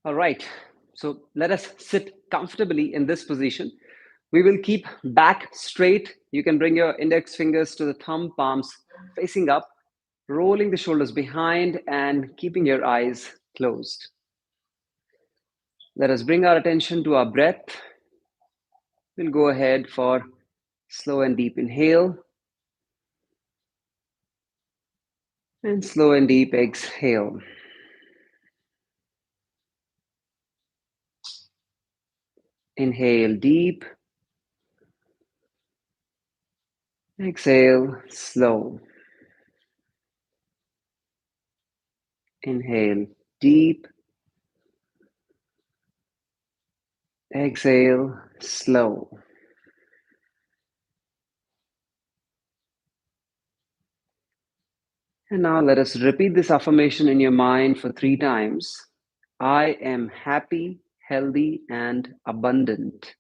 All right. So let us sit comfortably in this position. We will keep back straight. You can bring your index fingers to the thumb palms facing up, rolling the shoulders behind and keeping your eyes closed. Let us bring our attention to our breath. We'll go ahead for slow and deep inhale and slow and deep exhale. Inhale deep. Exhale slow. Inhale deep. Exhale slow. And now let us repeat this affirmation in your mind for 3 times. I am happy, healthy, and abundant.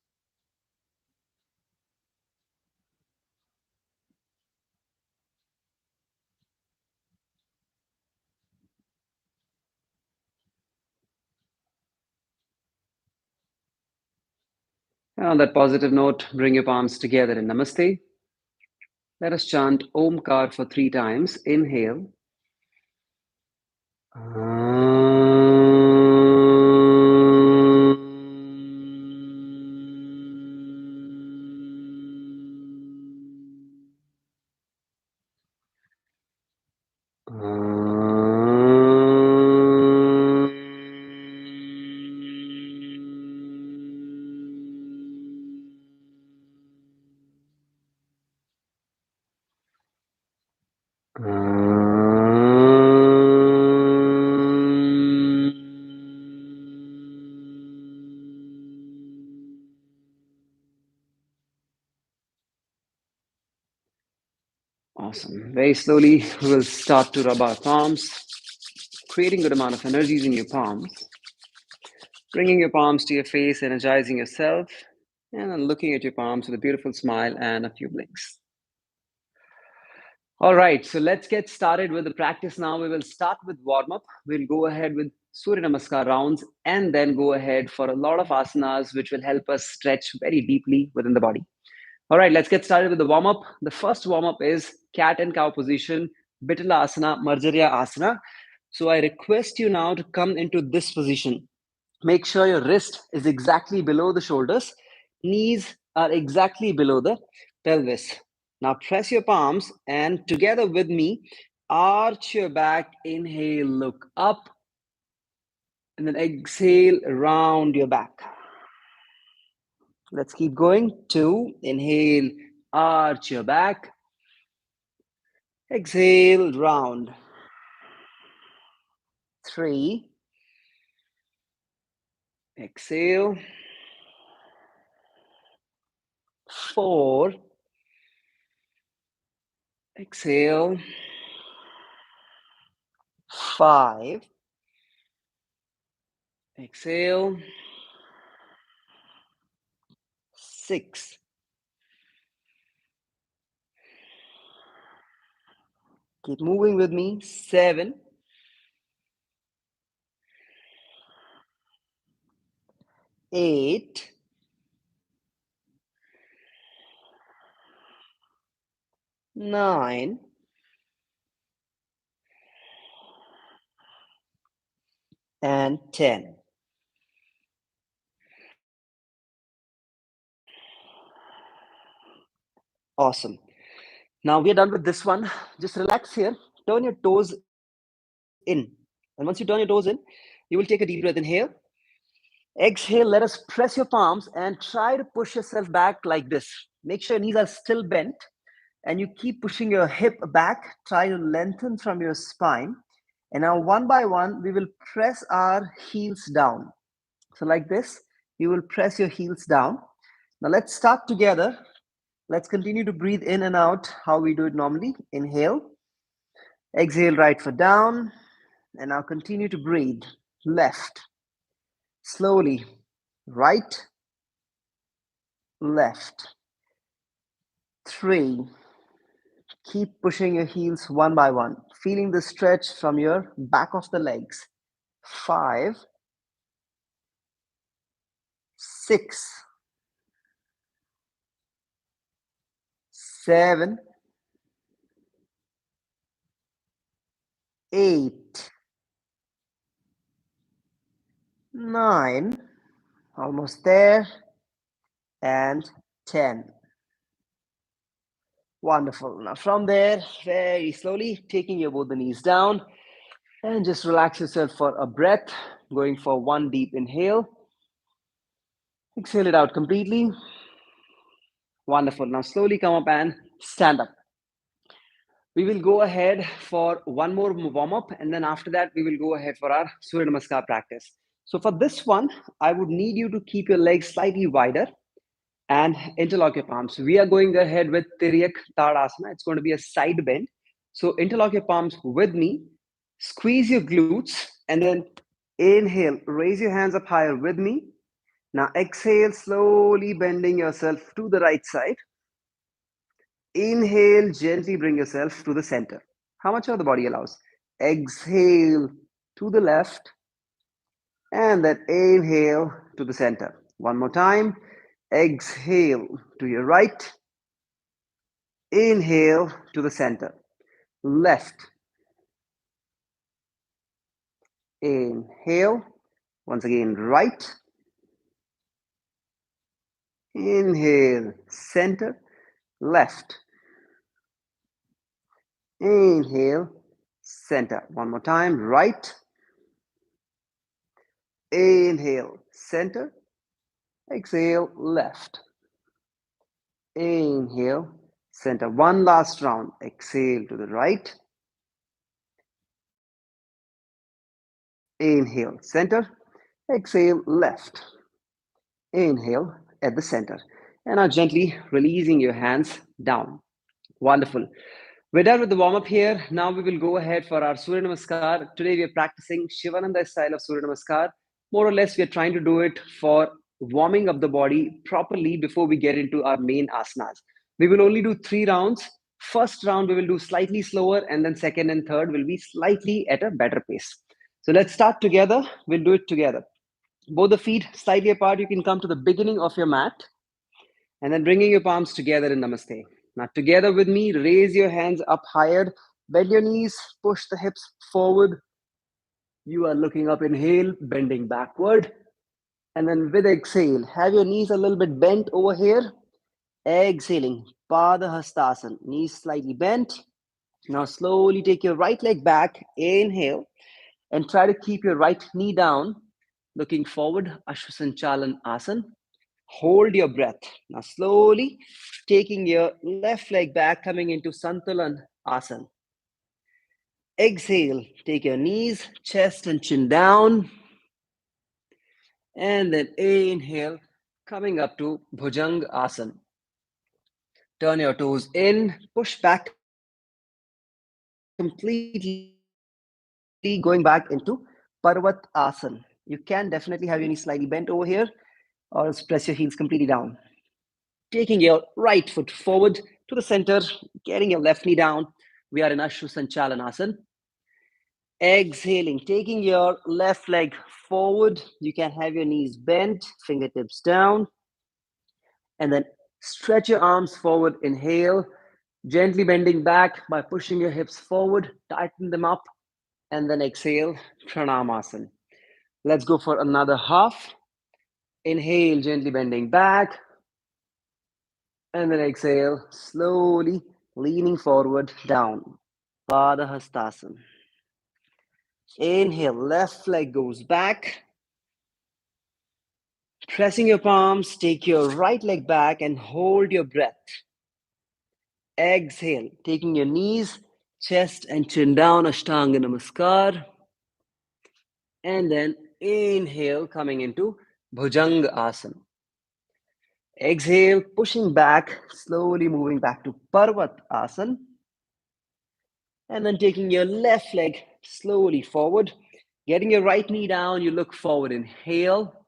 And on that positive note, bring your palms together in Namaste. Let us chant Omkar for 3 times. Inhale. Awesome. Very slowly, we will start to rub our palms, creating a good amount of energies in your palms. Bringing your palms to your face, energizing yourself, and then looking at your palms with a beautiful smile and a few blinks. All right, so let's get started with the practice now. We will start with warm up. We'll go ahead with Surya Namaskar rounds and then go ahead for a lot of asanas, which will help us stretch very deeply within the body. All right, let's get started with the warm up. The first warm up is cat and cow position, Bitala Asana, Marjarya Asana. So I request you now to come into this position. Make sure your wrist is exactly below the shoulders. Knees are exactly below the pelvis. Now press your palms and together with me, arch your back. Inhale, look up. And then exhale, round your back. Let's keep going. 2, inhale, arch your back. Exhale, round. 3, exhale. 4, exhale. 5, exhale. 6, keep moving with me. 7, 8, 9, and 10. Awesome. Now we are done with this one. Just relax here. Turn your toes in. And once you turn your toes in, you will take a deep breath. Inhale. Exhale. Let us press your palms and try to push yourself back like this. Make sure your knees are still bent and you keep pushing your hip back. Try to lengthen from your spine. And now one by one, we will press our heels down. So like this, you will press your heels down. Now let's start together. Let's continue to breathe in and out how we do it normally. Inhale, exhale, right foot down, and now continue to breathe. Left, slowly, right, left. 3, keep pushing your heels one by one, feeling the stretch from your back of the legs. 5, 6, 7, 8, 9, almost there, and 10. Wonderful. Now from there, very slowly taking your both the knees down and just relax yourself for a breath, going for one deep inhale. Exhale it out completely. Wonderful. Now slowly come up and stand up. We will go ahead for one more warm up, and then after that, we will go ahead for our Surya Namaskar practice. So, for this one, I would need you to keep your legs slightly wider and interlock your palms. We are going ahead with Tiryak Tadasana. It's going to be a side bend. So, interlock your palms with me, squeeze your glutes, and then inhale, raise your hands up higher with me. Now, exhale, slowly bending yourself to the right side. Inhale, gently bring yourself to the center. How much of the body allows? Exhale to the left, and then inhale to the center. One more time. Exhale to your right. Inhale to the center. Left. Inhale. Once again, right. Inhale, center. Left. Inhale, center. One more time. Right. Inhale, center. Exhale, left. Inhale, center. One last round. Exhale to the right. Inhale, center. Exhale, left. Inhale at the center. And now gently releasing your hands down. Wonderful. We're done with the warm up here. Now we will go ahead for our Surya Namaskar. Today we are practicing Shivananda style of Surya Namaskar. More or less, we are trying to do it for warming up the body properly before we get into our main asanas. We will only do 3 rounds. First round, we will do slightly slower, and then second and third will be slightly at a better pace. So let's start together. We'll do it together. Both the feet slightly apart. You can come to the beginning of your mat and then bringing your palms together in Namaste. Now, together with me, raise your hands up higher, bend your knees, push the hips forward. You are looking up, inhale, bending backward. And then with exhale, have your knees a little bit bent over here. Exhaling, Pada Hastasana, knees slightly bent. Now, slowly take your right leg back, inhale, and try to keep your right knee down, looking forward, Ashwasanchalan Asana. Hold your breath. Now, slowly taking your left leg back, coming into Santulan Asana. Exhale, take your knees, chest, and chin down. And then inhale, coming up to Bhujanga Asana. Turn your toes in, push back completely, going back into Parvat Asana. You can definitely have your knees slightly bent over here, or else press your heels completely down. Taking your right foot forward to the center, getting your left knee down. We are in Ashwasanchalan Asana. Exhaling, taking your left leg forward. You can have your knees bent, fingertips down. And then stretch your arms forward. Inhale, gently bending back by pushing your hips forward, tighten them up. And then exhale, Pranamasana. Let's go for another half. Inhale, gently bending back. And then exhale, slowly leaning forward, down. Pada Hastasana. Inhale, left leg goes back. Pressing your palms, take your right leg back and hold your breath. Exhale, taking your knees, chest and chin down, Ashtanga Namaskar. And then inhale, coming into Bhujanga Asana. Exhale, pushing back, slowly moving back to Parvat Asana. And then taking your left leg slowly forward, getting your right knee down, you look forward, inhale.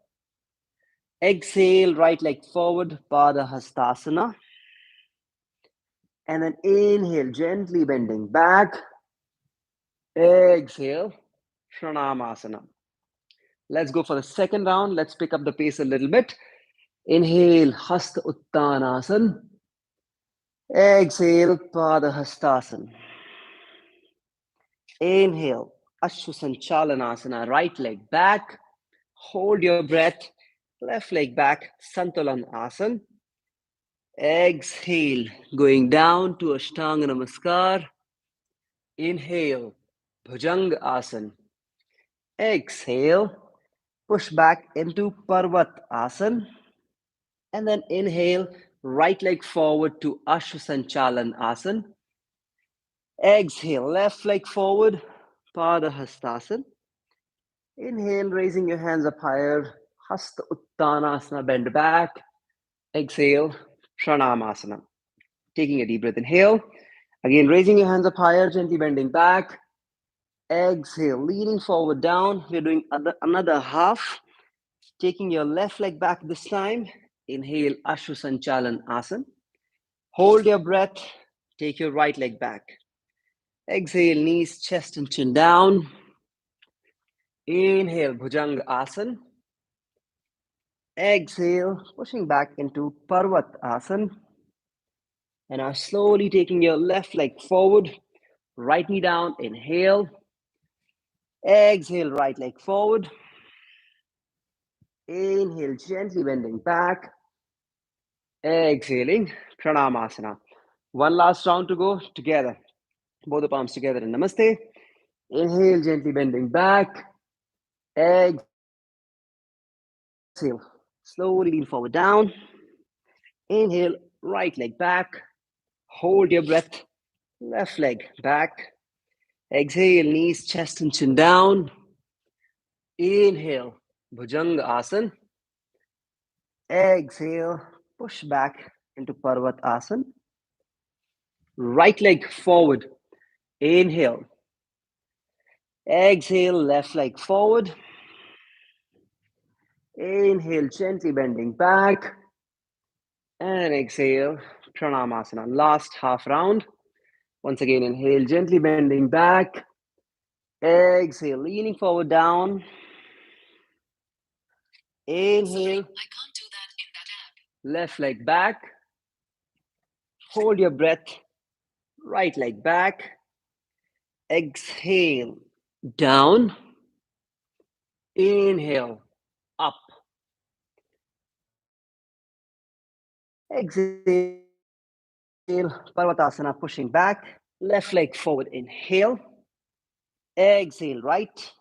Exhale, right leg forward, Pada Hastasana. And then inhale, gently bending back. Exhale, Pranamasana. Let's go for the second round. Let's pick up the pace a little bit. Inhale, Hasta Uttanasana. Exhale, Padahastasana. Inhale, Ashwasanchalanasana, right leg back. Hold your breath, left leg back, Santulan Asana. Exhale, going down to Ashtanga Namaskar. Inhale, Bhujanga Asana. Exhale, push back into Parvat Asana. And then inhale, right leg forward to Ashwasanchalan Asana. Exhale, left leg forward, Padahastasana. Inhale, raising your hands up higher, Hasta Uttanasana, bend back. Exhale, Pranamasana. Taking a deep breath, inhale. Again, raising your hands up higher, gently bending back. Exhale, leaning forward down. We're doing another half. Taking your left leg back this time. Inhale, Ashwasanchalan Asana. Hold your breath. Take your right leg back. Exhale, knees, chest, and chin down. Inhale, Bhujanga Asana. Exhale, pushing back into Parvat Asana. And now slowly taking your left leg forward, right knee down. Inhale. Exhale, right leg forward. Inhale, gently bending back. Exhaling, Pranamasana. One last round to go together. Both the palms together in Namaste. Inhale, gently bending back. Exhale, slowly lean forward down. Inhale, right leg back. Hold your breath. Left leg back. Exhale, knees, chest, and chin down. Inhale, Bhujanga Asana. Exhale, push back into Parvat Asana. Right leg forward. Inhale. Exhale, left leg forward. Inhale, gently bending back. And exhale, Pranamasana. Last half round. Once again, inhale, gently bending back. Exhale, leaning forward down. Inhale. I can't do that in that app. Left leg back. Hold your breath. Right leg back. Exhale, down. Inhale, up. Exhale, Parvatasana, pushing back. Left leg forward, inhale. Exhale, right.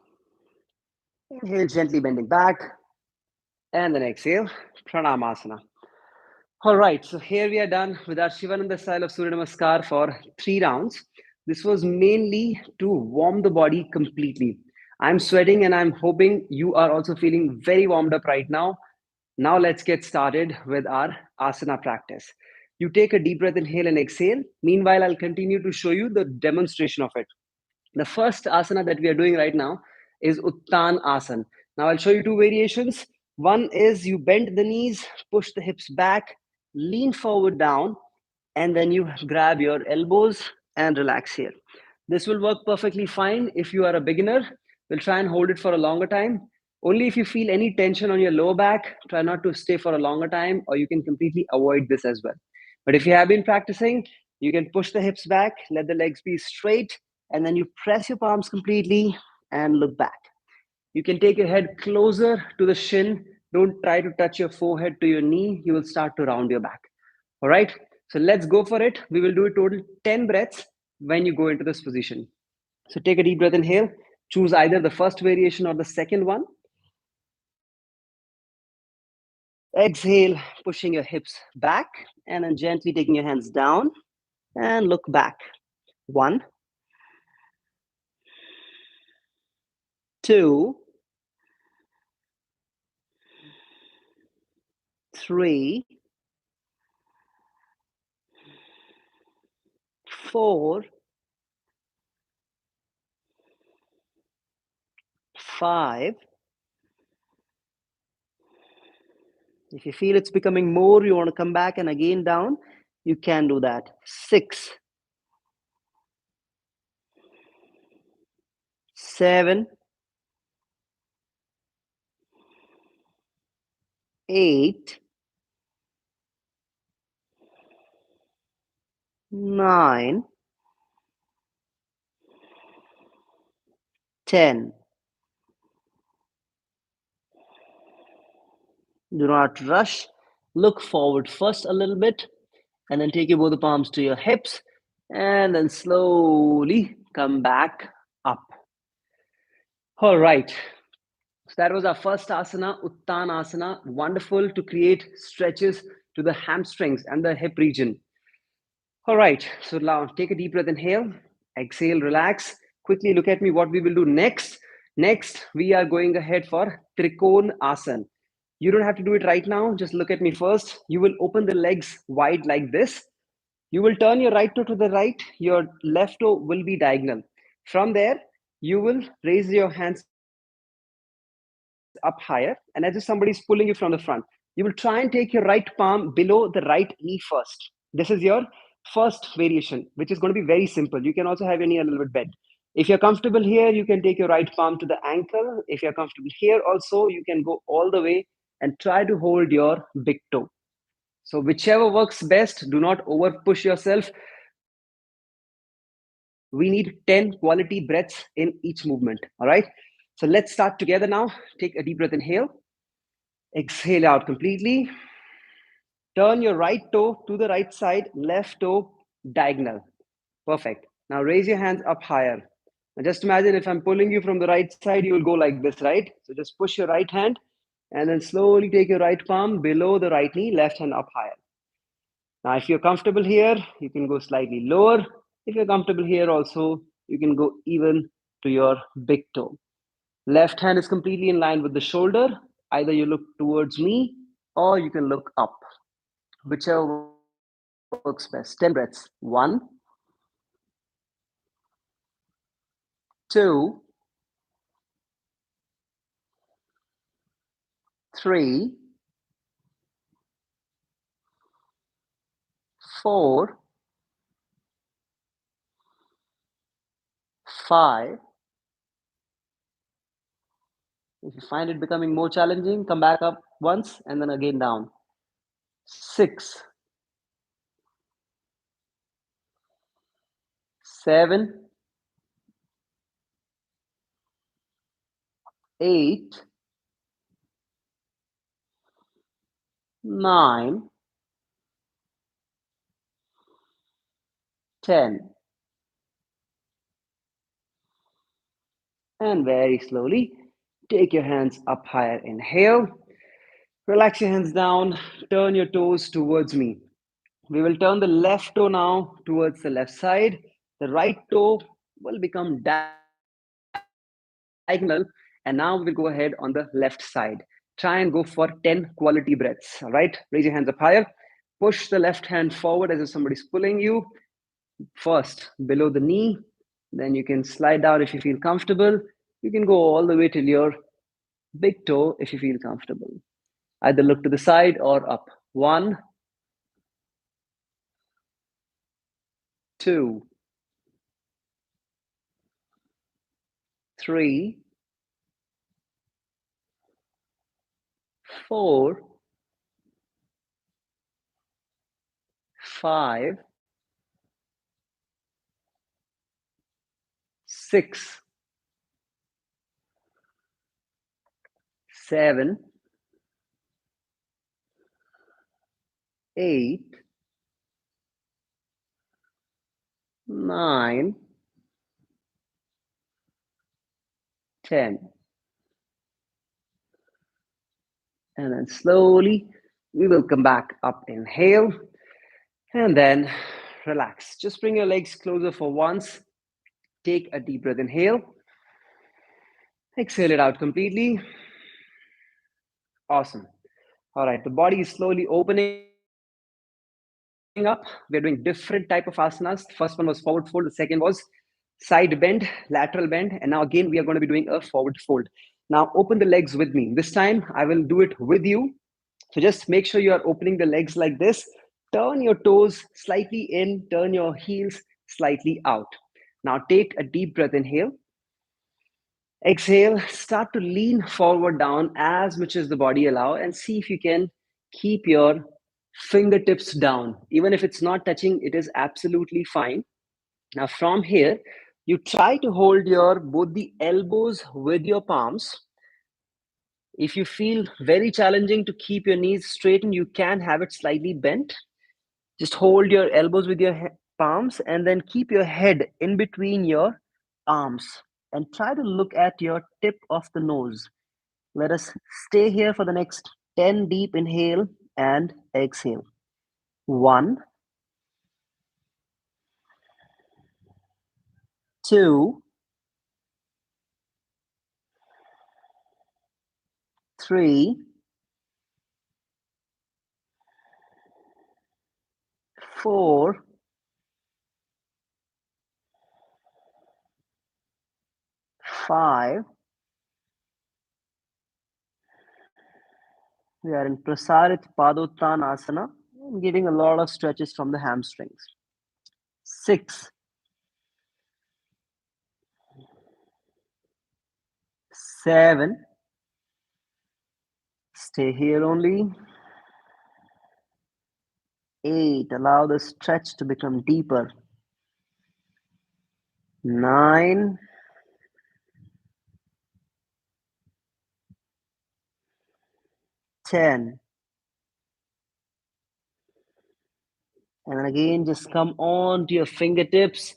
Inhale, gently bending back. And then exhale, Pranamasana. All right, so here we are done with our Shivananda style of Surya Namaskar for 3 rounds. This was mainly to warm the body completely. I'm sweating and I'm hoping you are also feeling very warmed up right now. Now let's get started with our asana practice. You take a deep breath, inhale and exhale. Meanwhile, I'll continue to show you the demonstration of it. The first asana that we are doing right now is Uttan Asana. Now I'll show you 2 variations. One is you bend the knees, push the hips back, lean forward down, and then you grab your elbows and relax here. This will work perfectly fine if you are a beginner. We'll try and hold it for a longer time. Only if you feel any tension on your lower back, try not to stay for a longer time, or you can completely avoid this as well. But if you have been practicing, you can push the hips back, let the legs be straight, and then you press your palms completely and look back. You can take your head closer to the shin. Don't try to touch your forehead to your knee. You will start to round your back. All right. So let's go for it. We will do a total 10 breaths when you go into this position. So take a deep breath, inhale. Choose either the first variation or the second one. Exhale, pushing your hips back and then gently taking your hands down and look back. 1, 2, 3, 4, 5. If you feel it's becoming more, you want to come back and again down, you can do that. 6, 7, 8, 9, 10. Do not rush. Look forward first a little bit, and then take your both the palms to your hips, and then slowly come back up. All right. So that was our first asana, Uttanasana. Wonderful to create stretches to the hamstrings and the hip region. All right. So now take a deep breath, inhale, exhale, relax. Quickly look at me what we will do next. Next, we are going ahead for Trikon Asana. You don't have to do it right now. Just look at me first. You will open the legs wide like this. You will turn your right toe to the right. Your left toe will be diagonal. From there, you will raise your hands up higher. And as if somebody is pulling you from the front, you will try and take your right palm below the right knee first. This is your first variation, which is going to be very simple. You can also have your knee a little bit bent. If you're comfortable here, you can take your right palm to the ankle. If you're comfortable here also, you can go all the way and try to hold your big toe. So whichever works best, do not over push yourself. We need 10 quality breaths in each movement. All right. So let's start together now. Take a deep breath. Inhale, exhale out completely. Turn your right toe to the right side, left toe diagonal. Perfect. Now raise your hands up higher. Now just imagine if I'm pulling you from the right side, you will go like this, right? So just push your right hand and then slowly take your right palm below the right knee, left hand up higher. Now, if you're comfortable here, you can go slightly lower. If you're comfortable here also, you can go even to your big toe. Left hand is completely in line with the shoulder. Either you look towards me or you can look up. Whichever works best. 10 breaths. 1, 2, 3, 4, 5. If you find it becoming more challenging, come back up once and then again down. 6, 7, 8, 9, 10. And very slowly, take your hands up higher. Inhale. Relax your hands down. Turn your toes towards me. We will turn the left toe now towards the left side. The right toe will become diagonal. And now we will go ahead on the left side. Try and go for 10 quality breaths. All right. Raise your hands up higher. Push the left hand forward as if somebody's pulling you. First, below the knee. Then you can slide down if you feel comfortable. You can go all the way till your big toe if you feel comfortable. Either look to the side or up. 1, 2, 3, 4, 5, 6, 7, 8, 9, 10. And then slowly we will come back up. Inhale and then relax. Just bring your legs closer for once. Take a deep breath. Inhale. Exhale it out completely. Awesome. All right, the body is slowly opening up. We're doing different type of asanas. The first one was forward fold. The second was side bend, lateral bend. And now again, we are going to be doing a forward fold. Now open the legs with me. This time I will do it with you. So just make sure you are opening the legs like this. Turn your toes slightly in, turn your heels slightly out. Now take a deep breath. Inhale. Exhale, start to lean forward down as much as the body allow and see if you can keep your fingertips down. Even if it's not touching, it is absolutely fine. Now from here, you try to hold your both the elbows with your palms. If you feel very challenging to keep your knees straightened, you can have it slightly bent. Just hold your elbows with your palms and then keep your head in between your arms and try to look at your tip of the nose. Let us stay here for the next 10 deep inhale and exhale. 1, 2, 3, 4, 5. We are in Prasarit Padottanasana, giving a lot of stretches from the hamstrings. 6, 7. Stay here only. 8. Allow the stretch to become deeper. 9. 10. And then again, just come on to your fingertips.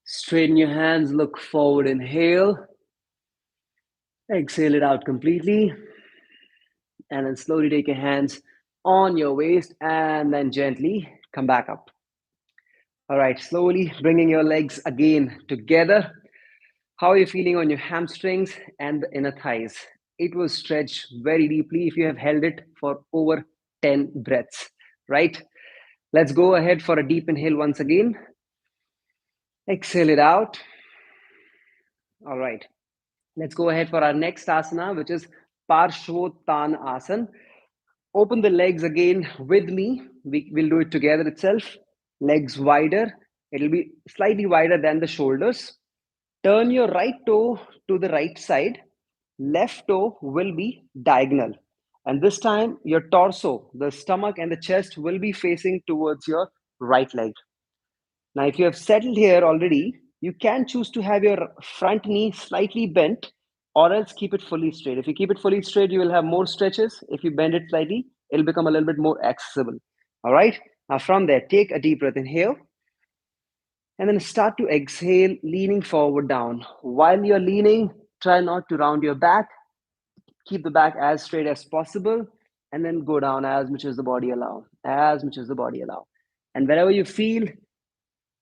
Straighten your hands, look forward, inhale. Exhale it out completely. And then slowly take your hands on your waist and then gently come back up. All right, slowly bringing your legs again together. How are you feeling on your hamstrings and the inner thighs? It will stretch very deeply if you have held it for over 10 breaths, right? Let's go ahead for a deep inhale once again. Exhale it out. All right. Let's go ahead for our next asana, which is Parshvottan Asana. Open the legs again with me. We'll do it together itself. Legs wider. It'll be slightly wider than the shoulders. Turn your right toe to the right side. Left toe will be diagonal. And this time, your torso, the stomach, and the chest will be facing towards your right leg. Now, if you have settled here already, you can choose to have your front knee slightly bent or else keep it fully straight. If you keep it fully straight, you will have more stretches. If you bend it slightly, it'll become a little bit more accessible. All right. Now, from there, take a deep breath. Inhale. And then start to exhale, leaning forward down. While you're leaning, try not to round your back. Keep the back as straight as possible. And then go down as much as the body allows. As much as the body allows. And wherever you feel,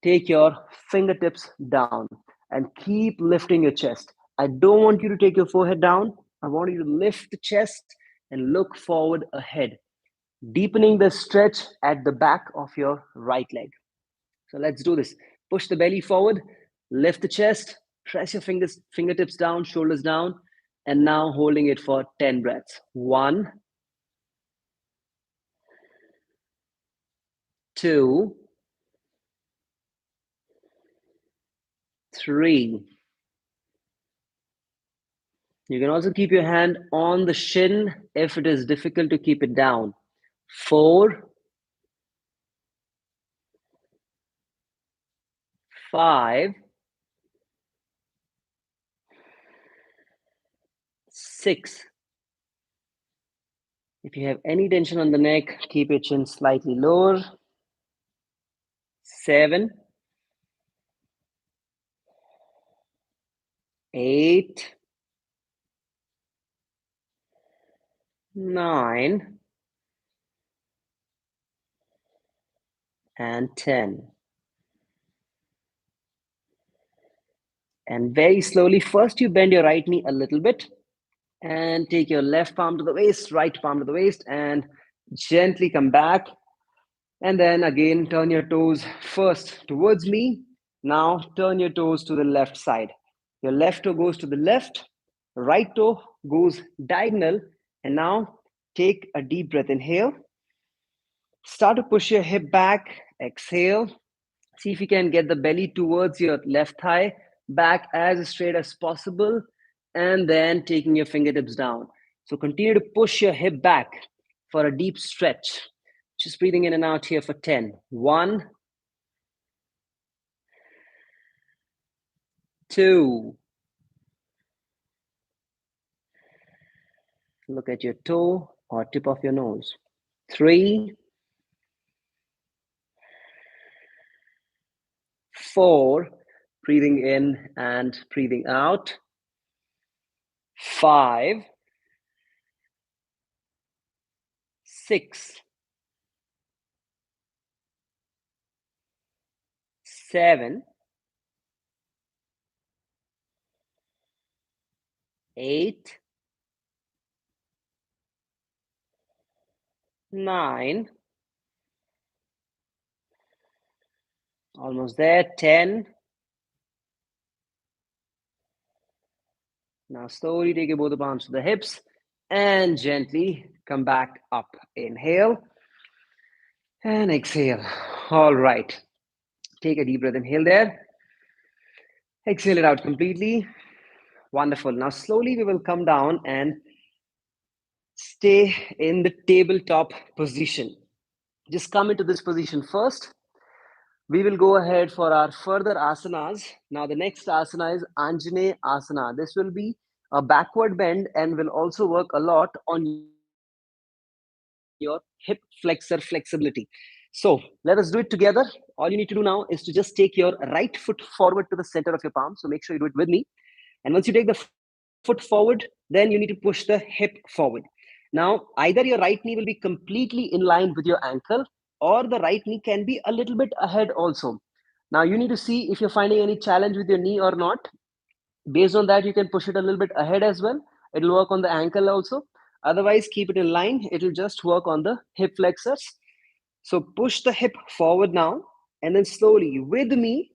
take your fingertips down and keep lifting your chest. I don't want you to take your forehead down. I want you to lift the chest and look forward ahead, deepening the stretch at the back of your right leg. So let's do this. Push the belly forward, lift the chest, press your fingertips down, shoulders down, and now holding it for 10 breaths. 1, 2, 3. You can also keep your hand on the shin if it is difficult to keep it down. 4, 5, 6. If you have any tension on the neck, keep your chin slightly lower. 7, 8, 9, and 10. And very slowly, first you bend your right knee a little bit and take your left palm to the waist, right palm to the waist, and gently come back. And then again, turn your toes first towards me. Now turn your toes to the left side. Your left toe goes to the left, right toe goes diagonal. And now take a deep breath. Inhale. Start to push your hip back. Exhale. See if you can get the belly towards your left thigh, back as straight as possible, and then taking your fingertips down. So continue to push your hip back for a deep stretch. Just breathing in and out here for 10. 1, 2. Look at your toe or tip of your nose. 3, 4. Breathing in and breathing out. 5, 6, 7, 8, 9, almost there, 10. Now slowly take your both arms to the hips and gently come back up. Inhale and exhale. All right. Take a deep breath. Inhale there. Exhale it out completely. Wonderful. Now slowly we will come down and stay in the tabletop position. Just come into this position first. We will go ahead for our further asanas. Now the next asana is Anjane Asana. This will be a backward bend and will also work a lot on your hip flexor flexibility. So let us do it together. All you need to do now is to just take your right foot forward to the center of your palm. So make sure you do it with me. And once you take the foot forward, then you need to push the hip forward. Now, either your right knee will be completely in line with your ankle, or the right knee can be a little bit ahead also. Now, you need to see if you're finding any challenge with your knee or not. Based on that, you can push it a little bit ahead as well. It'll work on the ankle also. Otherwise, keep it in line. It'll just work on the hip flexors. So push the hip forward now, and then slowly, with me,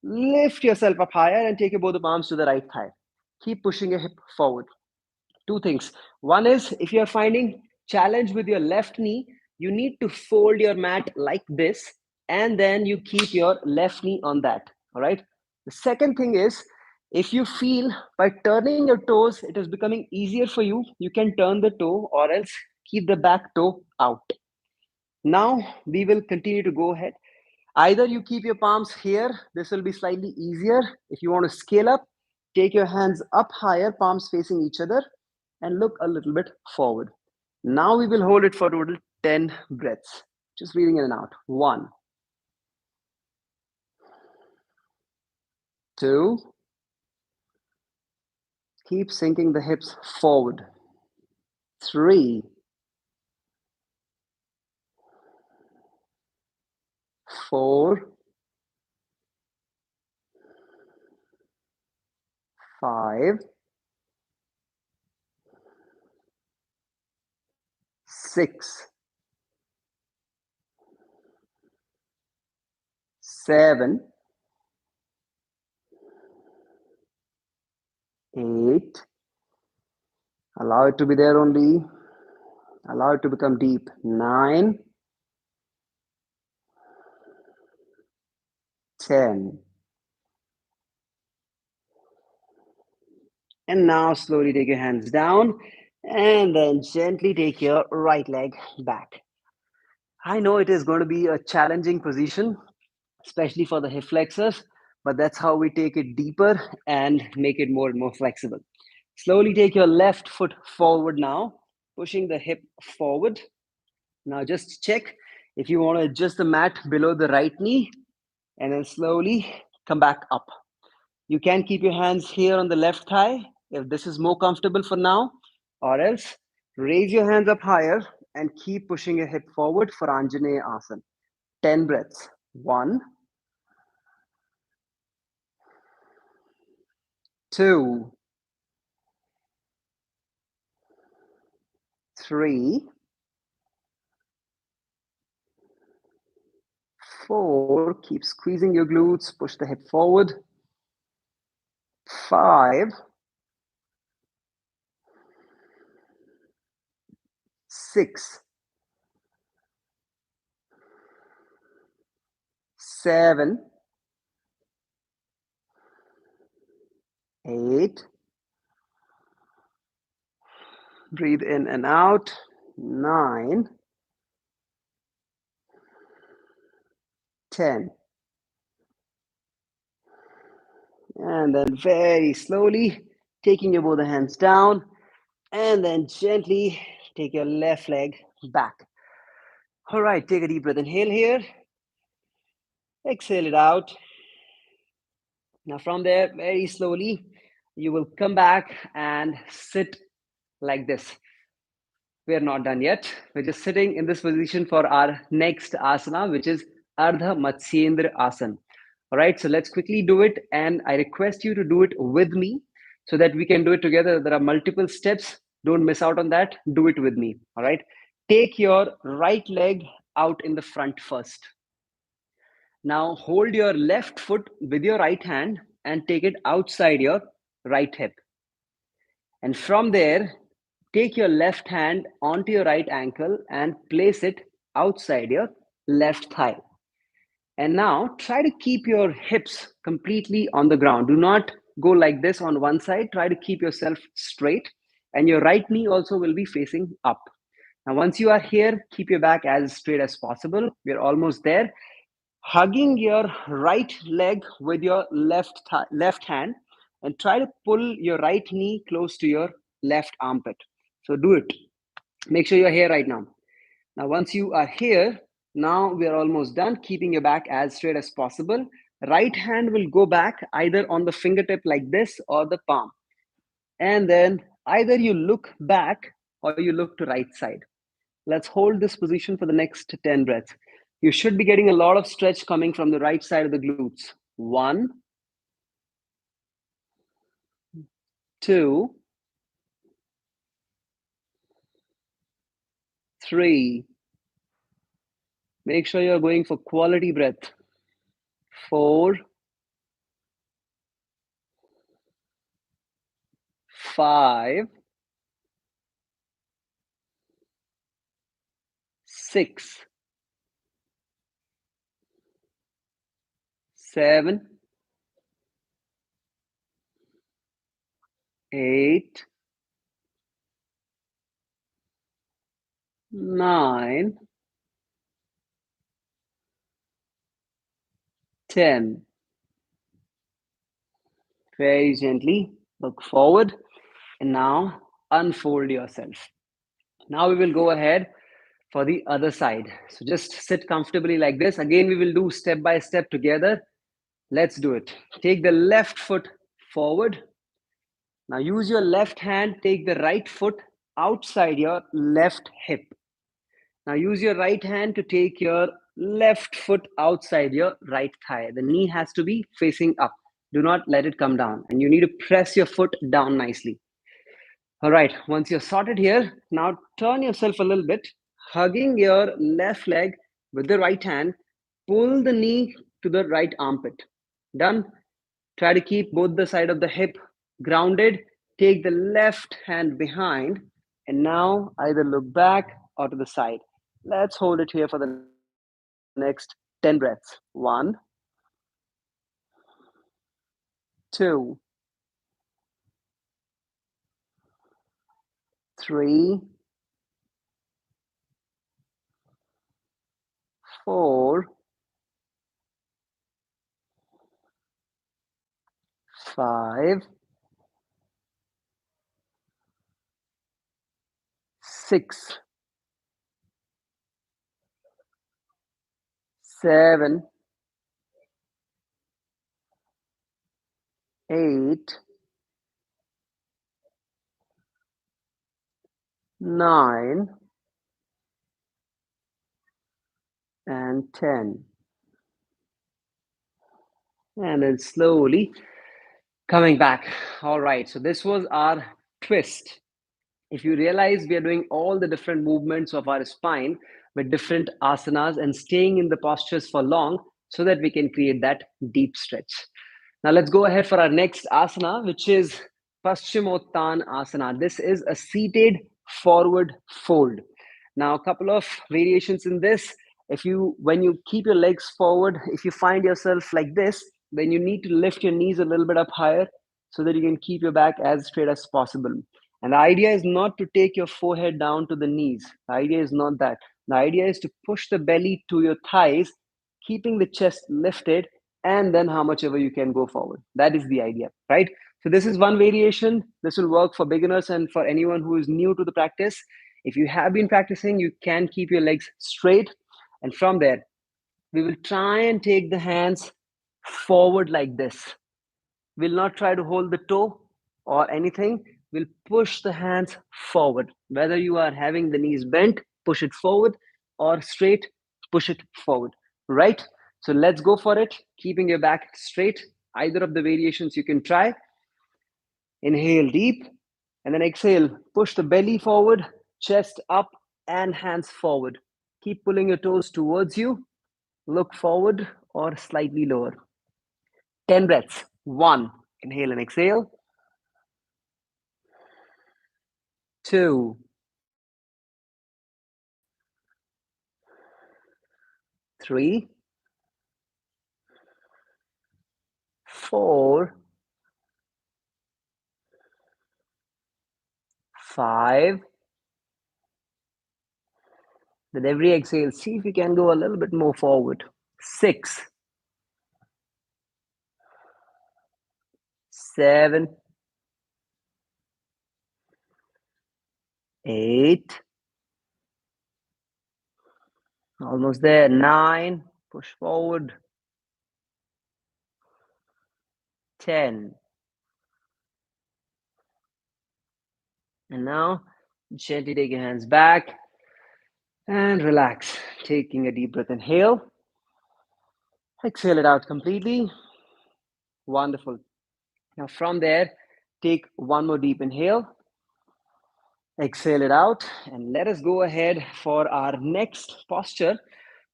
lift yourself up higher and take your both arms to the right thigh. Keep pushing your hip forward. Two things. One is if you're finding challenge with your left knee, you need to fold your mat like this, and then you keep your left knee on that. All right. The second thing is if you feel by turning your toes, it is becoming easier for you, you can turn the toe or else keep the back toe out. Now we will continue to go ahead. Either you keep your palms here, this will be slightly easier. If you want to scale up, take your hands up higher, palms facing each other, and look a little bit forward. Now we will hold it for total 10 breaths. Just breathing in and out. 1, 2, keep sinking the hips forward. 3, 4, 5, 6, 7, 8. Allow it to be there only. Allow it to become deep. 9, 10. And now slowly take your hands down and then gently take your right leg back. I know it is going to be a challenging position, especially for the hip flexors, but that's how we take it deeper and make it more and more flexible. Slowly take your left foot forward now, pushing the hip forward. Now just check if you want to adjust the mat below the right knee and then slowly come back up. You can keep your hands here on the left thigh if this is more comfortable for now, or else raise your hands up higher and keep pushing your hip forward for Anjaneya Asana. 10 breaths. 1, 2, 3, 4. Keep squeezing your glutes. Push the hip forward. 5, 6, 7, 8. Breathe in and out. 9, 10. And then very slowly taking your both the hands down and then gently take your left leg back. All right, take a deep breath. Inhale here. Exhale it out. Now from there, very slowly, you will come back and sit like this. We are not done yet. We're just sitting in this position for our next asana, which is Ardha Matsyendra Asana. All right, so let's quickly do it. And I request you to do it with me so that we can do it together. There are multiple steps. Don't miss out on that. Do it with me. All right. Take your right leg out in the front first. Now hold your left foot with your right hand and take it outside your right hip. And from there, take your left hand onto your right ankle and place it outside your left thigh. And now try to keep your hips completely on the ground. Do not go like this on one side. Try to keep yourself straight. And your right knee also will be facing up. Now, once you are here, keep your back as straight as possible. We're almost there. Hugging your right leg with your left hand and try to pull your right knee close to your left armpit. So do it. Make sure you're here right now. Now, once you are here, now we are almost done, keeping your back as straight as possible. Right hand will go back either on the fingertip like this or the palm. And then either you look back or you look to right side. Let's hold this position for the next 10 breaths. You should be getting a lot of stretch coming from the right side of the glutes. 1, 2, 3. Make sure you're going for quality breath. 4, 5, 6, 7, 8, 9, 10. Very gently look forward and now unfold yourself. Now we will go ahead for the other side. So just sit comfortably like this. Again, we will do step by step together. Let's do it. Take the left foot forward. Now use your left hand, take the right foot outside your left hip. Now use your right hand to take your left foot outside your right thigh. The knee has to be facing up. Do not let it come down. And you need to press your foot down nicely. All right, once you're sorted here, now turn yourself a little bit, hugging your left leg with the right hand. Pull the knee to the right armpit. Done? Try to keep both the side of the hip grounded. Take the left hand behind and now either look back or to the side. Let's hold it here for the next 10 breaths. 1, 2, 3, 4, 5, 6, 7, 8, 9, and 10. And then slowly coming back. All right, so this was our twist. If you realize, we are doing all the different movements of our spine with different asanas and staying in the postures for long so that we can create that deep stretch. Now let's go ahead for our next asana, which is Paschimottan Asana. This is a seated forward fold. Now, a couple of variations in this. When you keep your legs forward, if you find yourself like this, then you need to lift your knees a little bit up higher so that you can keep your back as straight as possible. And the idea is not to take your forehead down to the knees. The idea is not that. The idea is to push the belly to your thighs keeping the chest lifted, and then how much ever you can go forward. That is the idea, right? So this is one variation. This will work for beginners and for anyone who is new to the practice. If you have been practicing, you can keep your legs straight. And from there, we will try and take the hands forward like this. We'll not try to hold the toe or anything. We'll push the hands forward. Whether you are having the knees bent, push it forward, or straight, push it forward. Right? So let's go for it. Keeping your back straight. Either of the variations you can try. Inhale deep, and then exhale. Push the belly forward, chest up, and hands forward. Keep pulling your toes towards you. Look forward or slightly lower. 10 breaths. 1. Inhale and exhale. 2. 3. 4. 5. With every exhale, see if you can go a little bit more forward. 6. 7. 8. Almost there. 9. Push forward. 10. And now, gently take your hands back and relax. Taking a deep breath. Inhale. Exhale it out completely. Wonderful. Now, from there, take one more deep inhale. Exhale it out. And let us go ahead for our next posture,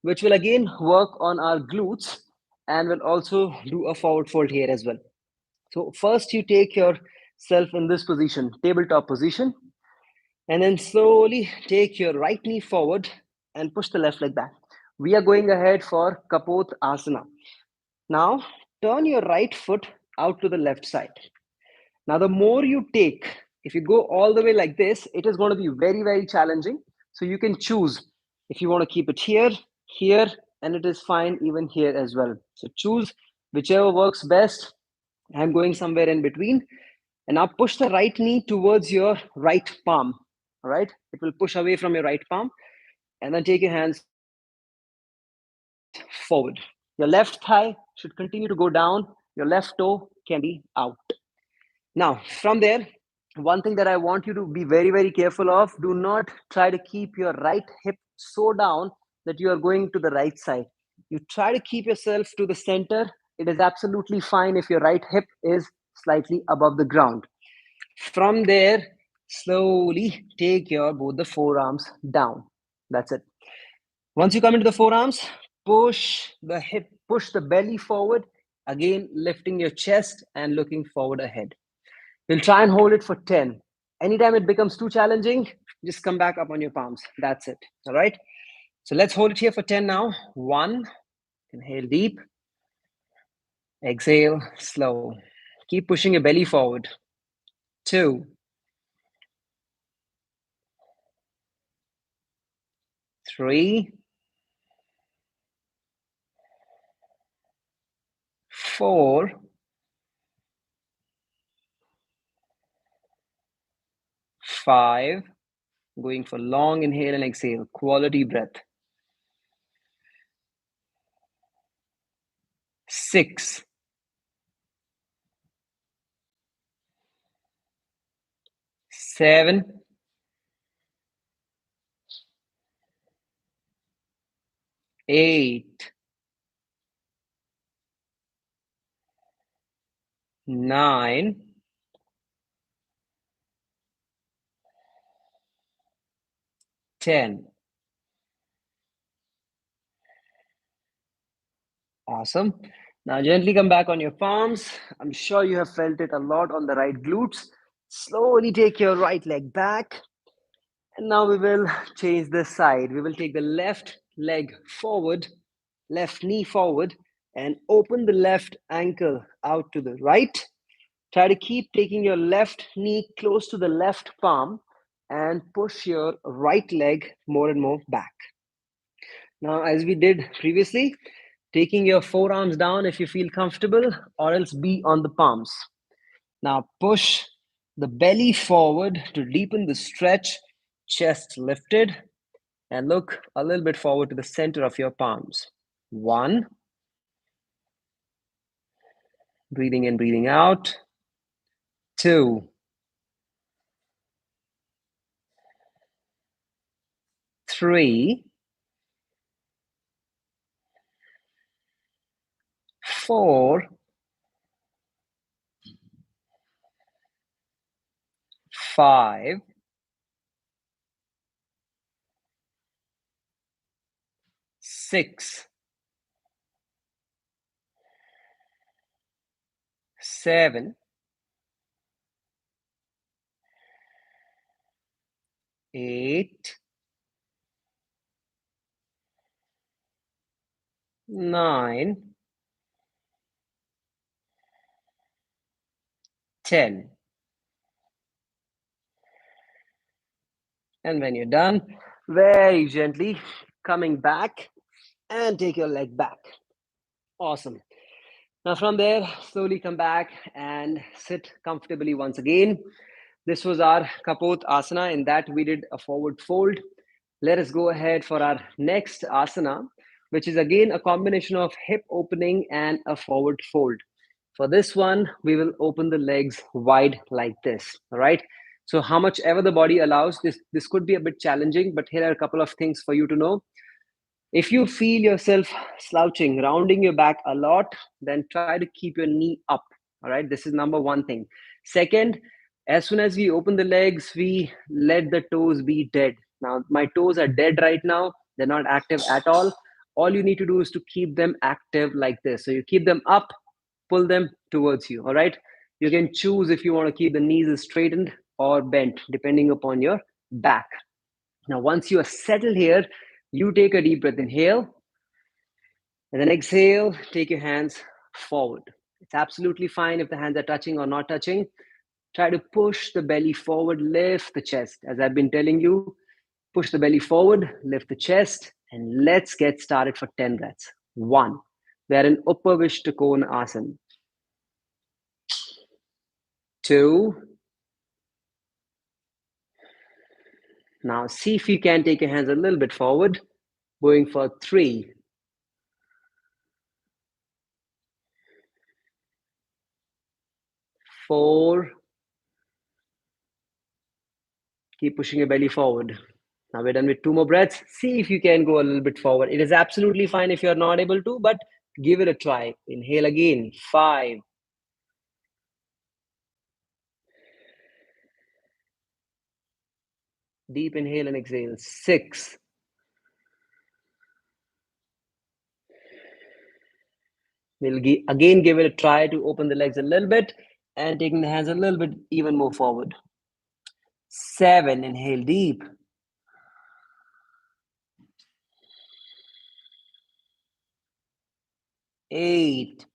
which will again work on our glutes and will also do a forward fold here as well. So, first, you take yourself in this position, tabletop position, and then slowly take your right knee forward and push the left leg back. We are going ahead for Kapot Asana. Now, turn your right foot out to the left side. Now, the more you take, if you go all the way like this, it is going to be very, very challenging. So you can choose if you want to keep it here, here, and it is fine even here as well. So choose whichever works best. I'm going somewhere in between. And now push the right knee towards your right palm. All right. It will push away from your right palm. And then take your hands forward. Your left thigh should continue to go down. Your left toe can be out. Now, from there, one thing that I want you to be very, very careful of, do not try to keep your right hip so down that you are going to the right side. You try to keep yourself to the center. It is absolutely fine if your right hip is slightly above the ground. From there, slowly take your both the forearms down. That's it. Once you come into the forearms, push the hip, push the belly forward, again lifting your chest and looking forward ahead. We'll try and hold it for 10. Anytime it becomes too challenging, just come back up on your palms. That's it. All right. So let's hold it here for 10 now. 1, inhale deep. Exhale, slow. Keep pushing your belly forward. 2, 3, 4, 5. Going for long inhale and exhale. Quality breath. 6, 7, 8, 9, 10. Awesome. Now gently come back on your palms. I'm sure you have felt it a lot on the right glutes. Slowly take your right leg back. And now we will change the side. We will take the left leg forward, left knee forward, and open the left ankle out to the right. Try to keep taking your left knee close to the left palm and push your right leg more and more back. Now, as we did previously, Taking your forearms down if you feel comfortable, or else be on the palms. Now push the belly forward to deepen the stretch, chest lifted, and look a little bit forward to the center of your palms. One, breathing in, breathing out. Two, three, four, five, six, seven, eight, nine, 10. And when you're done, very gently coming back and take your leg back. Awesome. Now from there, slowly come back and sit comfortably once again. This was our Kapot Asana. In that, we did a forward fold. Let us go ahead for our next asana, which is again a combination of hip opening and a forward fold. For this one, we will open the legs wide like this. All right. So how much ever the body allows, this could be a bit challenging, but here are a couple of things for you to know. If you feel yourself slouching, rounding your back a lot, then try to keep your knee up. All right. This is number one thing. Second, as soon as we open the legs, we let the toes be dead. Now, my toes are dead right now. They're not active at all. All you need to do is to keep them active like this. So you keep them up, pull them towards you. All right. You can choose if you want to keep the knees straightened or bent, depending upon your back. Now, once you are settled here, you take a deep breath, inhale, and then exhale, take your hands forward. It's absolutely fine if the hands are touching or not touching. Try to push the belly forward, lift the chest. As I've been telling you, push the belly forward, lift the chest, and let's get started for 10 breaths. One, we are in Upavishta Kona Asana. Two, now see if you can take your hands a little bit forward. Going for three, four, keep pushing your belly forward. Now we're done with two more breaths. See if you can go a little bit forward. It is absolutely fine if you're not able to, but give it a try. Inhale again. Five. Deep inhale and exhale. Six. We'll again give it a try to open the legs a little bit and taking the hands a little bit even more forward. Seven. Inhale deep. Eight.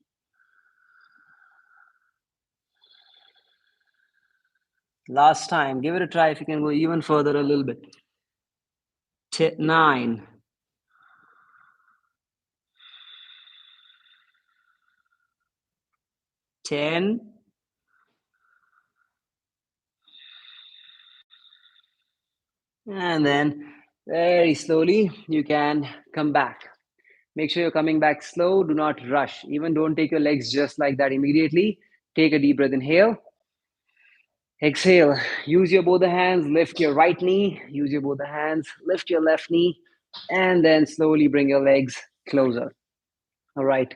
Last time. Give it a try if you can go even further a little bit. Nine. 10. And then very slowly you can come back. Make sure you're coming back slow. Do not rush. Even don't take your legs just like that immediately. Take a deep breath. Inhale. Exhale. Use your both the hands. Lift your right knee. Use your both the hands. Lift your left knee. And then slowly bring your legs closer. All right.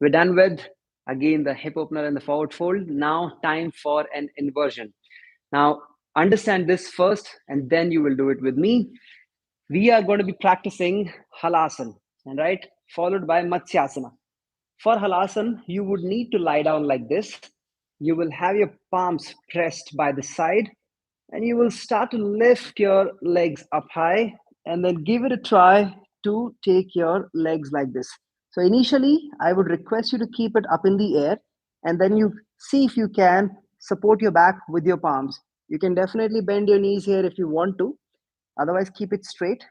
We're done with, again, the hip opener and the forward fold. Now time for an inversion. Now, understand this first, and then you will do it with me. We are going to be practicing halasana, and right, followed by matsyasana. For halasana, you would need to lie down like this. You will have your palms pressed by the side, and you will start to lift your legs up high, and then give it a try to take your legs like this. So initially, I would request you to keep it up in the air, and then you see if you can support your back with your palms. You can definitely bend your knees here if you want to. Otherwise, keep it straight.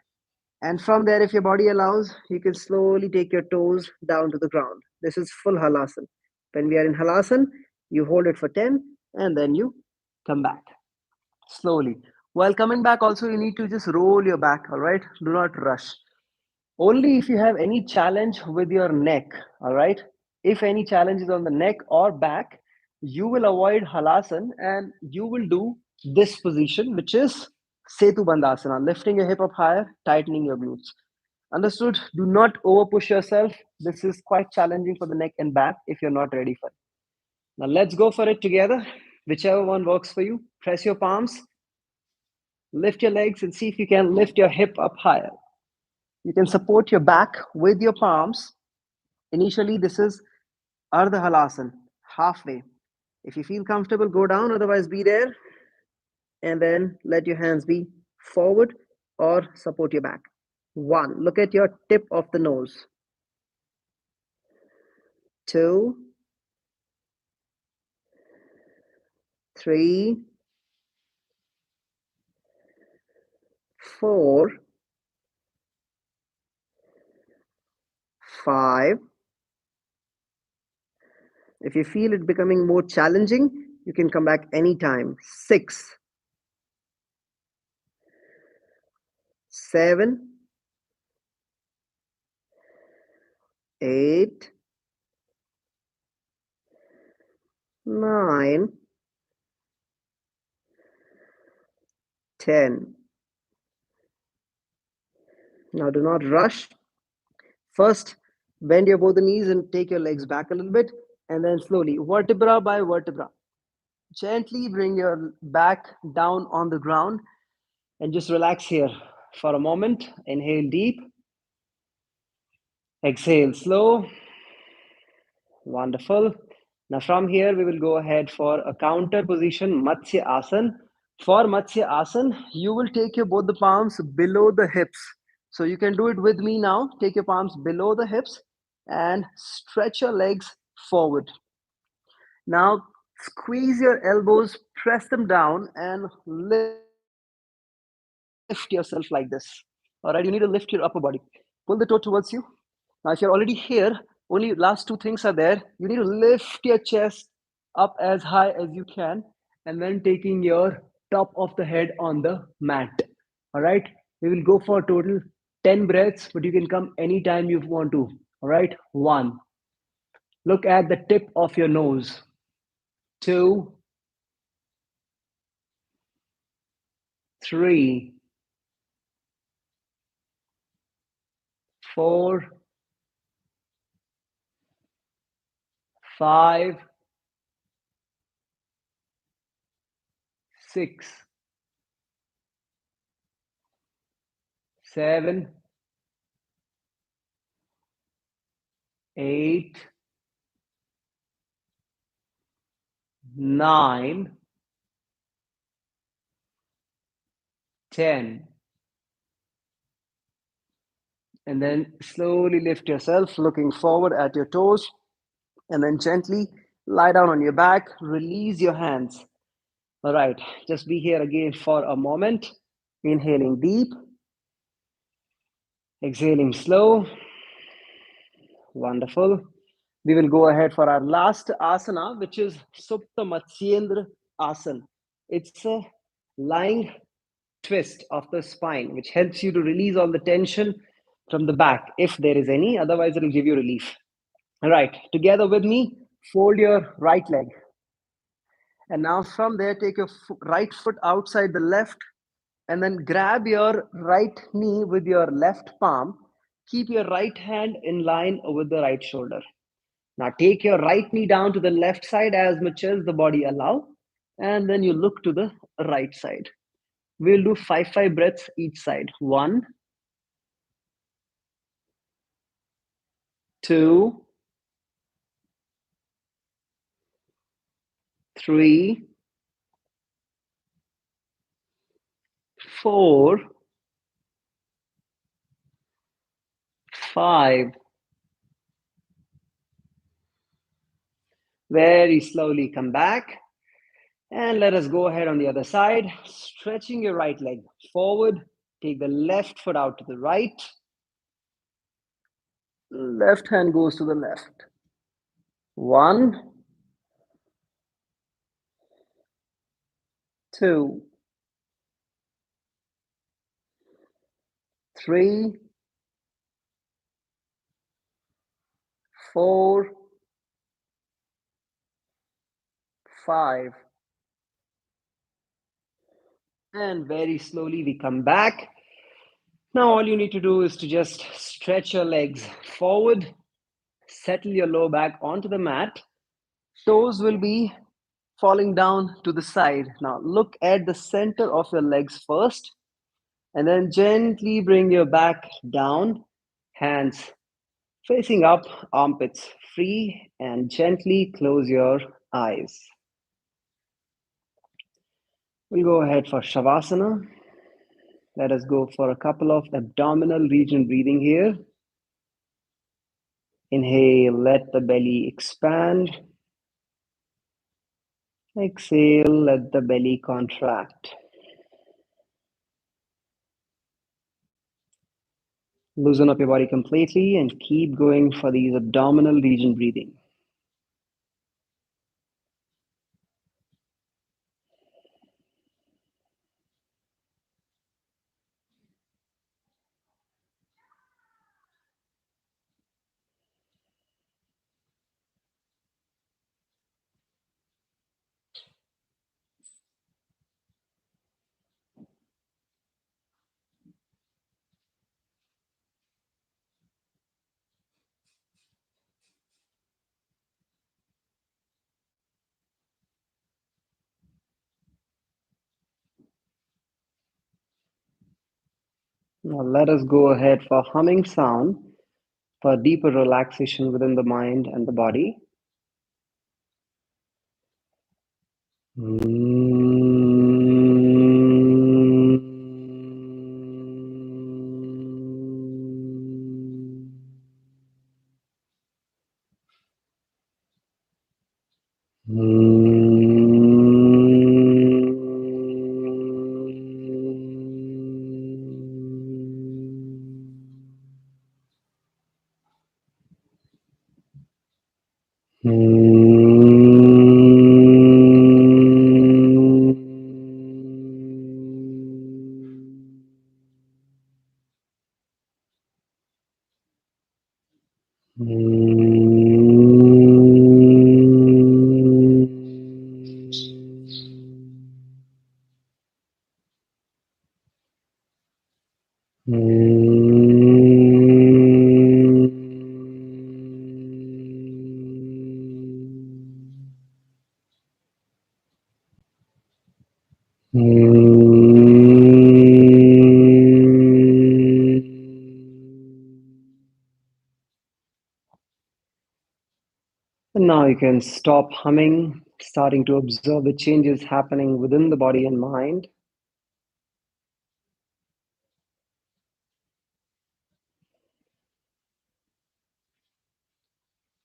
And from there, if your body allows, you can slowly take your toes down to the ground. This is full halasana. When we are in halasana, you hold it for 10 and then you come back slowly. While coming back, also, you need to just roll your back, all right? Do not rush. Only if you have any challenge with your neck, all right? If any challenge is on the neck or back, you will avoid halasan and you will do this position, which is Setu Bandhasana, lifting your hip up higher, tightening your glutes. Understood? Do not over push yourself. This is quite challenging for the neck and back if you're not ready for it. Now let's go for it together. Whichever one works for you. Press your palms, lift your legs, and see if you can lift your hip up higher. You can support your back with your palms. Initially, this is Ardha Halasan, halfway. If you feel comfortable, go down, otherwise, be there. And then let your hands be forward or support your back. One, look at your tip of the nose. Two, three, four, five. If you feel it becoming more challenging, you can come back anytime. Six, seven, eight, nine, 10. Now do not rush. First, bend your both the knees and take your legs back a little bit, and then slowly, vertebra by vertebra. Gently bring your back down on the ground and just relax here for a moment. Inhale deep, exhale slow. Wonderful. Now from here, we will go ahead for a counter position, Matsya Asana. For Matsya Asana, you will take your both the palms below the hips. So you can do it with me now. Take your palms below the hips and stretch your legs forward. Now squeeze your elbows, press them down, and lift yourself like this. All right, you need to lift your upper body. Pull the toe towards you. Now, if you're already here, only last two things are there. You need to lift your chest up as high as you can, and then taking your top of the head on the mat. All right, we will go for total 10 breaths, but you can come anytime you want to. All right, one, look at the tip of your nose. Two, three, four, five, six, seven, eight, nine, 10. And then slowly lift yourself, looking forward at your toes. And then gently lie down on your back, release your hands. All right, just be here again for a moment. Inhaling deep, exhaling slow. Wonderful. We will go ahead for our last asana, which is Supta Matsyendra Asana. It's a lying twist of the spine, which helps you to release all the tension from the back, if there is any. Otherwise, it will give you relief. All right, together with me, fold your right leg. And now from there, take your right foot outside the left and then grab your right knee with your left palm. Keep your right hand in line with the right shoulder. Now take your right knee down to the left side as much as the body allow, and then you look to the right side. We'll do five breaths each side. One, two, three, four, five. Very slowly come back. And let us go ahead on the other side, stretching your right leg forward Take the left foot out to the right. Left hand goes to the left. 1, 2, 3, 4, 5. And very slowly we come back. Now all you need to do is to just stretch your legs forward, settle your lower back onto the mat. Toes will be falling down to the side. Now look at the center of your legs first, and then gently bring your back down, hands facing up, armpits free, and gently close your eyes. We'll go ahead for Shavasana. Let us go for a couple of abdominal region breathing here. Inhale, let the belly expand. Exhale, let the belly contract. Loosen up your body completely and keep going for these abdominal region breathing. Now let us go ahead for humming sound for deeper relaxation within the mind and the body. And now you can stop humming, starting to observe the changes happening within the body and mind.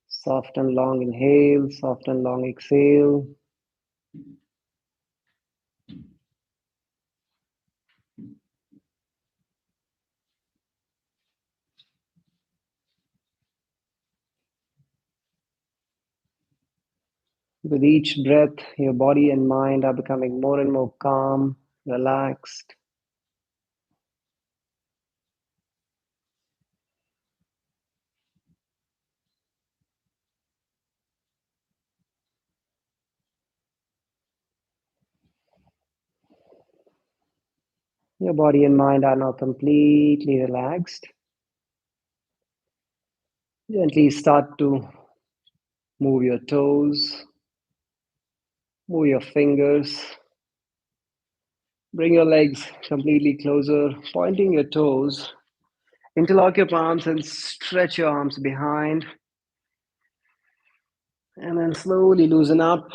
Soft and long inhale, soft and long exhale. With each breath, your body and mind are becoming more and more calm, relaxed. Your body and mind are now completely relaxed. Gently start to move your toes, move your fingers. Bring your legs completely closer, pointing your toes. Interlock your palms and stretch your arms behind. And then slowly loosen up,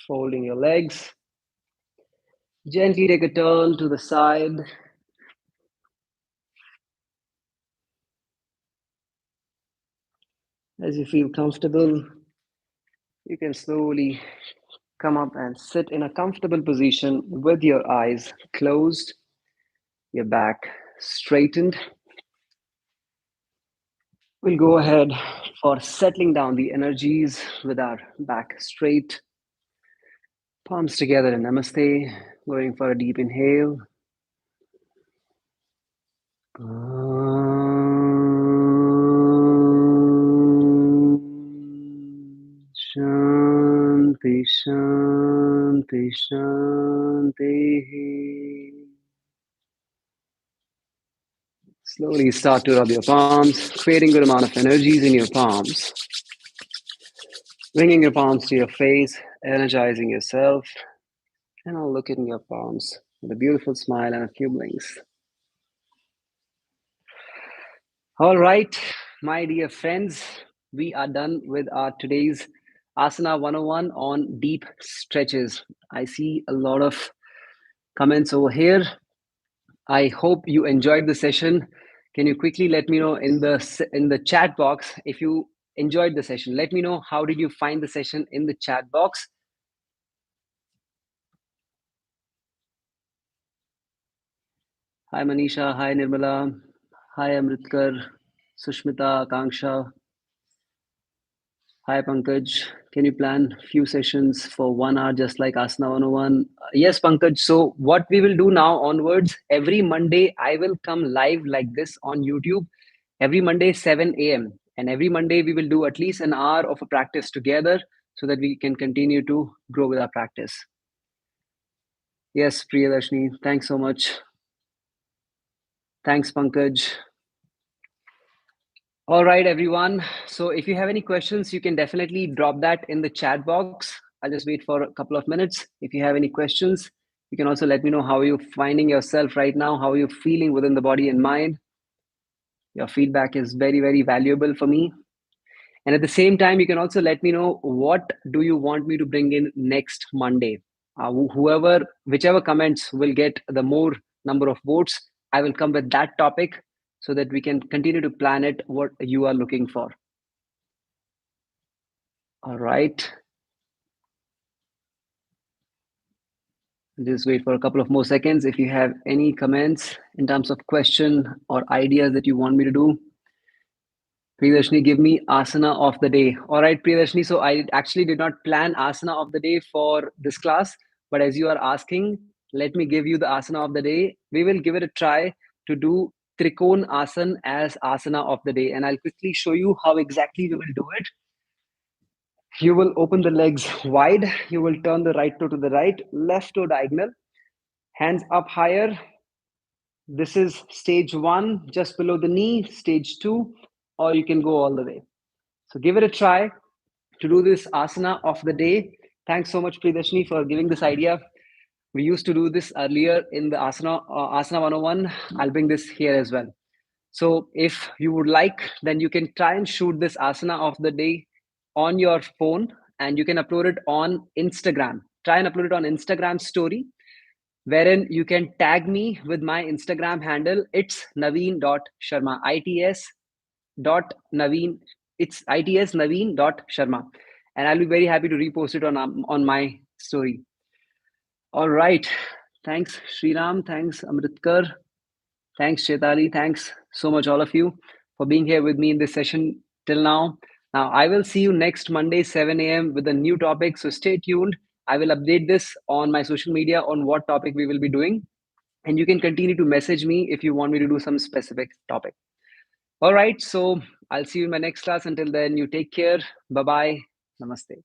folding your legs. Gently take a turn to the side. As you feel comfortable, you can slowly come up and sit in a comfortable position with your eyes closed. your back straightened. We'll go ahead for settling down the energies with our back straight, palms together in namaste, going for a deep inhale. Shanti, Shanti, Shanti. Slowly start to rub your palms, creating good amount of energies in your palms. Bringing your palms to your face, energizing yourself, and I'll look in your palms with a beautiful smile and a few blinks. All right, my dear friends, we are done with our today's Asana 101 on deep stretches. I see a lot of comments over here. I hope you enjoyed the session. Can you quickly let me know in the chat box if you enjoyed the session? Let me know how did you find the session in the chat box. Hi Manisha, hi Nirmala, hi Amritkar, Sushmita, Akanksha. Hi Pankaj, can you plan few sessions for 1 hour just like Asana 101? Yes, Pankaj. So what we will do now onwards, every Monday I will come live like this on YouTube. Every Monday 7 a.m. And every Monday we will do at least an hour of a practice together so that we can continue to grow with our practice. Yes, Priyadarshini, thanks so much. Thanks, Pankaj. All right, everyone. So if you have any questions, you can definitely drop that in the chat box. I'll just wait for a couple of minutes. If you have any questions, you can also let me know how you're finding yourself right now, how you're feeling within the body and mind. Your feedback is very, very valuable for me. And at the same time, you can also let me know what do you want me to bring in next Monday. Whichever comments will get the more number of votes, I will come with that topic so that we can continue to plan it what you are looking for. All right. Just wait for a couple of more seconds. If you have any comments in terms of question or ideas that you want me to do, Priyadarshini, give me asana of the day. All right, Priyadarshini. So I actually did not plan asana of the day for this class, but as you are asking, let me give you the asana of the day. We will give it a try to do Trikon Asan as asana of the day. And I'll quickly show you how exactly we will do it. You will open the legs wide. You will turn the right toe to the right, left toe diagonal, hands up higher. This is stage one, just below the knee, stage two, or you can go all the way. So give it a try to do this asana of the day. Thanks so much, Priyadarshini, for giving this idea. We used to do this earlier in the Asana 101. I'll bring this here as well. So if you would like, then you can try and shoot this asana of the day on your phone and you can upload it on Instagram. Try and upload it on Instagram story, wherein you can tag me with my Instagram handle. It's Naveen.Sharma. ITS dot Naveen. It's ITS Naveen.Sharma. And I'll be very happy to repost it on my story. All right. Thanks, Sriram. Thanks, Amritkar. Thanks, Chetali. Thanks so much, all of you, for being here with me in this session till now. Now, I will see you next Monday, 7 a.m., with a new topic. So stay tuned. I will update this on my social media on what topic we will be doing. And you can continue to message me if you want me to do some specific topic. All right. So I'll see you in my next class. Until then, you take care. Bye bye. Namaste.